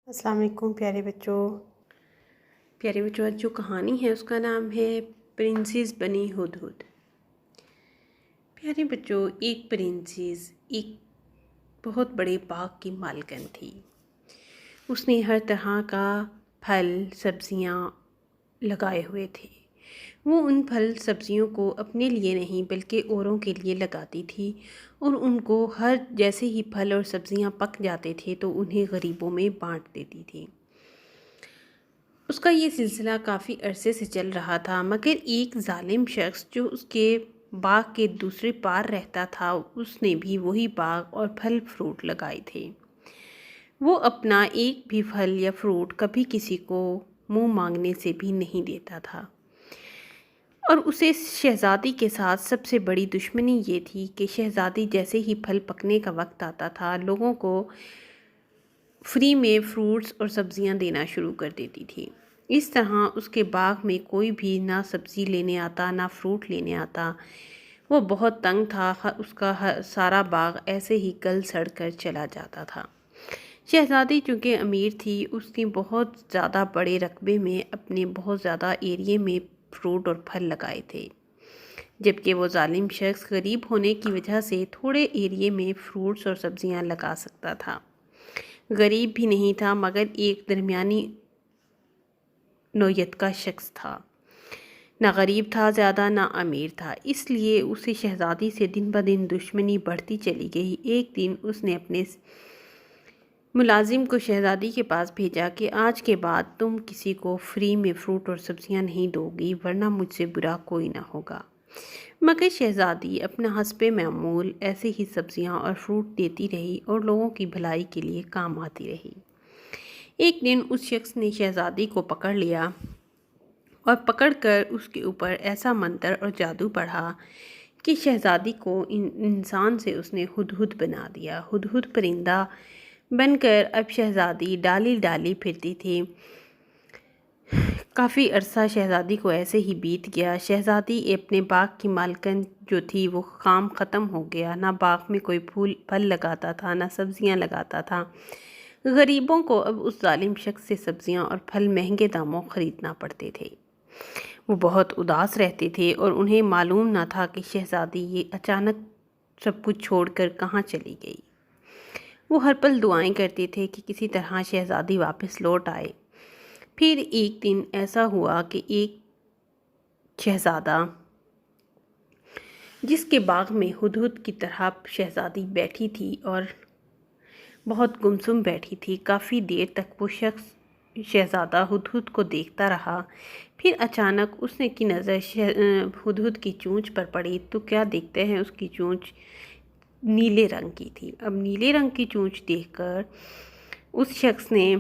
السلام علیکم پیارے بچوں، آج جو کہانی ہے اس کا نام ہے پرنسس بنی ہدہد۔ پیارے بچوں، ایک پرنسس ایک بہت بڑے باغ کی مالکن تھی۔ اس نے ہر طرح کا پھل سبزیاں لگائے ہوئے تھے۔ وہ ان پھل سبزیوں کو اپنے لیے نہیں بلکہ اوروں کے لیے لگاتی تھی، اور ان کو جیسے ہی پھل اور سبزیاں پک جاتے تھے تو انہیں غریبوں میں بانٹ دیتی تھی۔ اس کا یہ سلسلہ کافی عرصے سے چل رہا تھا، مگر ایک ظالم شخص جو اس کے باغ کے دوسرے پار رہتا تھا، اس نے بھی وہی باغ اور پھل فروٹ لگائے تھے۔ وہ اپنا ایک بھی پھل یا فروٹ کبھی کسی کو منہ مانگنے سے بھی نہیں دیتا تھا، اور اسے شہزادی کے ساتھ سب سے بڑی دشمنی یہ تھی کہ شہزادی جیسے ہی پھل پکنے کا وقت آتا تھا، لوگوں کو فری میں فروٹس اور سبزیاں دینا شروع کر دیتی تھی۔ اس طرح اس کے باغ میں کوئی بھی نہ سبزی لینے آتا نہ فروٹ لینے آتا۔ وہ بہت تنگ تھا، اس کا سارا باغ ایسے ہی گل سڑ کر چلا جاتا تھا۔ شہزادی چونکہ امیر تھی، اس نے بہت زیادہ بڑے رقبے میں اپنے بہت زیادہ ایریے میں فروٹ اور پھل لگائے تھے، جبکہ وہ ظالم شخص غریب ہونے کی وجہ سے تھوڑے ایریے میں فروٹس اور سبزیاں لگا سکتا تھا۔ غریب بھی نہیں تھا، مگر ایک درمیانی نوعیت کا شخص تھا۔ نہ غریب تھا زیادہ، نہ امیر تھا، اس لیے اسے شہزادی سے دن بدن دشمنی بڑھتی چلی گئی۔ ایک دن اس نے اپنے ملازم کو شہزادی کے پاس بھیجا کہ آج کے بعد تم کسی کو فری میں فروٹ اور سبزیاں نہیں دو گی، ورنہ مجھ سے برا کوئی نہ ہوگا۔ مگر شہزادی اپنا حسب معمول ایسے ہی سبزیاں اور فروٹ دیتی رہی اور لوگوں کی بھلائی کے لیے کام آتی رہی۔ ایک دن اس شخص نے شہزادی کو پکڑ لیا اور پکڑ کر اس کے اوپر ایسا منتر اور جادو پڑھا کہ شہزادی کو انسان سے اس نے ہدہد بنا دیا۔ ہدہد پرندہ بن کر اب شہزادی ڈالی ڈالی پھرتی تھی۔ کافی عرصہ شہزادی کو ایسے ہی بیت گیا۔ شہزادی اپنے باغ کی مالکن جو تھی وہ کام ختم ہو گیا، نہ باغ میں کوئی پھل لگاتا تھا نہ سبزیاں لگاتا تھا۔ غریبوں کو اب اس ظالم شخص سے سبزیاں اور پھل مہنگے داموں خریدنا پڑتے تھے۔ وہ بہت اداس رہتے تھے اور انہیں معلوم نہ تھا کہ شہزادی یہ اچانک سب کچھ چھوڑ کر کہاں چلی گئی۔ وہ ہر پل دعائیں کرتے تھے کہ کسی طرح شہزادی واپس لوٹ آئے۔ پھر ایک دن ایسا ہوا کہ ایک شہزادہ جس کے باغ میں ہدہد کی طرح شہزادی بیٹھی تھی اور بہت گمسم بیٹھی تھی، کافی دیر تک وہ شخص شہزادہ ہدہد کو دیکھتا رہا۔ پھر اچانک اس کی نظر ہدہد کی چونچ پر پڑی تو کیا دیکھتے ہیں، اس کی چونچ نیلے رنگ کی تھی۔ اب نیلے رنگ کی چونچ دیکھ کر اس شخص نے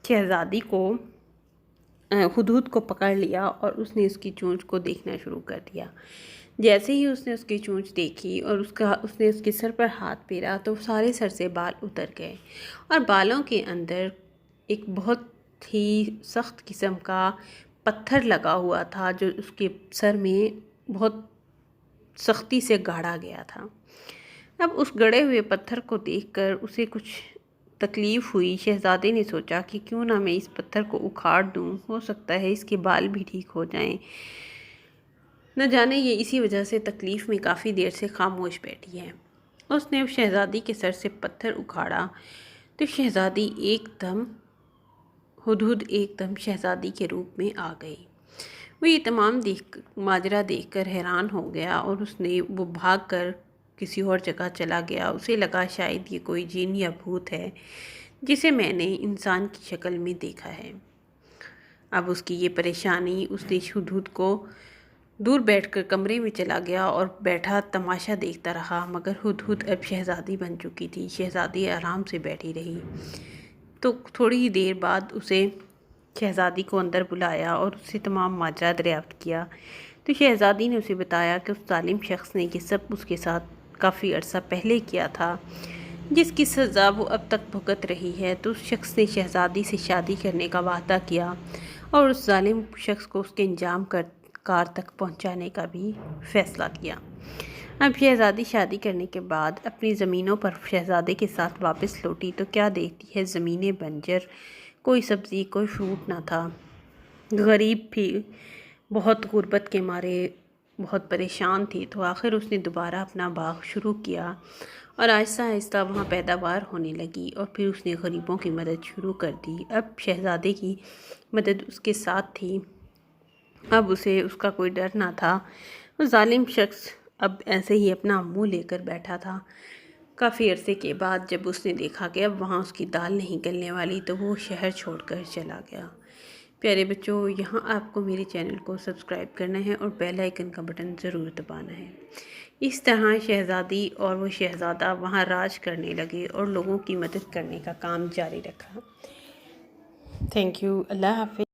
شہزادی کو ہدہد کو پکڑ لیا اور اس نے اس کی چونچ کو دیکھنا شروع کر دیا۔ جیسے ہی اس نے اس کی چونچ دیکھی اور اس نے اس کے سر پر ہاتھ پھیرا تو سارے سر سے بال اتر گئے، اور بالوں کے اندر ایک بہت ہی سخت قسم کا پتھر لگا ہوا تھا جو اس کے سر میں بہت سختی سے گاڑا گیا تھا۔ اب اس گڑے ہوئے پتھر کو دیکھ کر اسے کچھ تکلیف ہوئی۔ شہزادے نے سوچا کہ کیوں نہ میں اس پتھر کو اکھاڑ دوں، ہو سکتا ہے اس کے بال بھی ٹھیک ہو جائیں، نہ جانے یہ اسی وجہ سے تکلیف میں کافی دیر سے خاموش بیٹھی ہے۔ اس نے شہزادی کے سر سے پتھر اکھاڑا تو ہدہد ایک دم شہزادی کے روپ میں آ گئی۔ وہ یہ تمام ماجرا دیکھ کر حیران ہو گیا، اور وہ بھاگ کر کسی اور جگہ چلا گیا۔ اسے لگا شاید یہ کوئی جن یا بھوت ہے جسے میں نے انسان کی شکل میں دیکھا ہے۔ اب اس کی یہ پریشانی، اس نے ہدہد کو دور بیٹھ کر کمرے میں چلا گیا اور بیٹھا تماشا دیکھتا رہا، مگر ہدہد اب شہزادی بن چکی تھی۔ شہزادی آرام سے بیٹھی رہی تو تھوڑی ہی دیر بعد اسے شہزادی کو اندر بلایا اور اس سے تمام ماجرا دریافت کیا تو شہزادی نے اسے بتایا کہ اس ظالم شخص نے یہ سب اس کے ساتھ کافی عرصہ پہلے کیا تھا، جس کی سزا وہ اب تک بھگت رہی ہے۔ تو اس شخص نے شہزادی سے شادی کرنے کا وعدہ کیا اور اس ظالم شخص کو اس کے انجام کار تک پہنچانے کا بھی فیصلہ کیا۔ اب شہزادی شادی کرنے کے بعد اپنی زمینوں پر شہزادے کے ساتھ واپس لوٹی تو کیا دیکھتی ہے، زمینیں بنجر، کوئی سبزی کوئی فروٹ نہ تھا، غریب بھی بہت غربت کے مارے بہت پریشان تھی۔ تو آخر اس نے دوبارہ اپنا باغ شروع کیا اور آہستہ آہستہ وہاں پیداوار ہونے لگی، اور پھر اس نے غریبوں کی مدد شروع کر دی۔ اب شہزادے کی مدد اس کے ساتھ تھی، اب اسے اس کا کوئی ڈر نہ تھا۔ وہ ظالم شخص اب ایسے ہی اپنا منہ لے کر بیٹھا تھا۔ کافی عرصے کے بعد جب اس نے دیکھا کہ اب وہاں اس کی دال نہیں گلنے والی تو وہ شہر چھوڑ کر چلا گیا۔ پیارے بچوں، یہاں آپ کو میرے چینل کو سبسکرائب کرنا ہے اور بیل آئیکن کا بٹن ضرور دبانا ہے۔ اس طرح شہزادی اور وہ شہزادہ وہاں راج کرنے لگے اور لوگوں کی مدد کرنے کا کام جاری رکھا۔ تھینک یو، اللہ حافظ۔